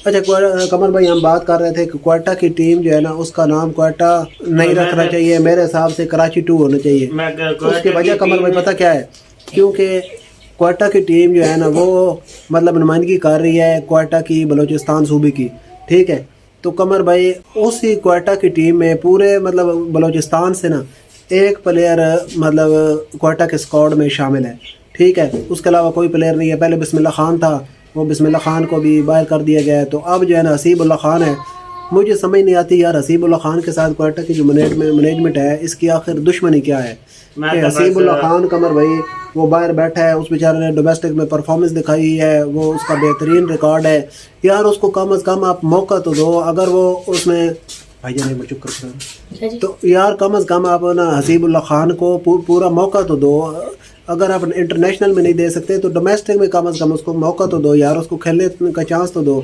اچھا قمر بھائی، ہم بات کر رہے تھے کہ کوئٹہ کی ٹیم جو ہے نا اس کا نام کوئٹہ نہیں رکھنا چاہیے، میرے حساب سے کراچی 2 ہونا چاہیے۔ اس کی وجہ قمر بھائی پتہ کیا ہے؟ کیونکہ کوئٹہ کی ٹیم جو ہے نا وہ مطلب نمائندگی کر رہی ہے کوئٹہ کی بلوچستان صوبے کی، ٹھیک ہے؟ تو قمر بھائی اسی کوئٹہ کی ٹیم میں پورے مطلب بلوچستان سے نا ایک پلیئر مطلب کوئٹہ کے اسکواڈ میں شامل ہے، ٹھیک ہے؟ اس کے علاوہ کوئی پلیئر نہیں ہے۔ پہلے بسم اللہ خان تھا، وہ بسم اللہ خان کو بھی باہر کر دیا گیا ہے، تو اب جو ہے نا حسیب اللہ خان ہے۔ مجھے سمجھ نہیں آتی یار، حسیب اللہ خان کے ساتھ کوئٹہ کی جو مینجمنٹ ہے اس کی آخر دشمنی کیا ہے کہ حسیب اللہ خان قمر بھائی وہ باہر بیٹھا ہے، اس بیچارے نے ڈومیسٹک میں پرفارمنس دکھائی ہے، وہ اس کا بہترین ریکارڈ ہے یار، اس کو کم از کم آپ موقع تو دو۔ اگر وہ اس میں بھائی جان میں چپ کر تو یار کم از کم آپ نا حسیب اللہ خان کو پورا موقع تو دو۔ اگر آپ انٹرنیشنل میں نہیں دے سکتے تو ڈومیسٹک میں کم از کم اس کو موقع تو دو یار، اس کو کھیلنے کا چانس تو دو۔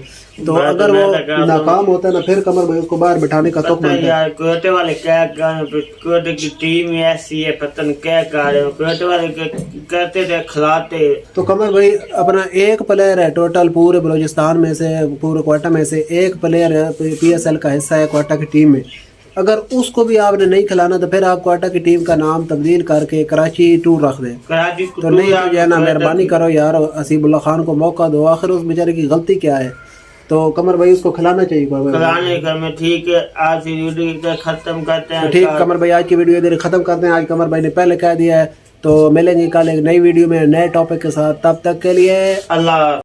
تو اگر وہ ناکام ہوتا ہے نا پھر قمر بھائی اس کو باہر بٹھانے کا توقع ہے یار۔ کوئٹہ والے کیا کوئٹہ کی ٹیم ایسی ہے، پتہ نہیں کیا کر رہے ہیں کوئٹہ والے، کرتے تھے کھلاتے۔ تو قمر بھائی اپنا ایک پلیئر ہے ٹوٹل پورے بلوچستان میں سے، پورے کوئٹہ میں سے ایک پلیئر پی ایس ایل کا حصہ ہے کوئٹہ کی ٹیم میں، اگر اس کو بھی آپ نے نہیں کھلانا تو پھر آپ کوئٹہ کی ٹیم کا نام تبدیل کر کے کراچی 2 رکھ دیں۔ تو نہیں تو جو ہے نا مہربانی کرو یار، حسیب اللہ خان کو موقع دو، آخر اس بیچارے کی غلطی کیا ہے؟ تو قمر بھائی اس کو کھلانا چاہیے۔ کھلانے کا میں ٹھیک ہے، آج کی ویڈیو ختم کرتے ہیں۔ ٹھیک قمر بھائی، آج کی ویڈیو ادھر ختم کرتے ہیں۔ آج قمر بھائی نے پہلے کہہ دیا ہے، تو ملیں گے کل ایک نئی ویڈیو میں نئے ٹاپک کے ساتھ، تب تک کے لیے اللہ۔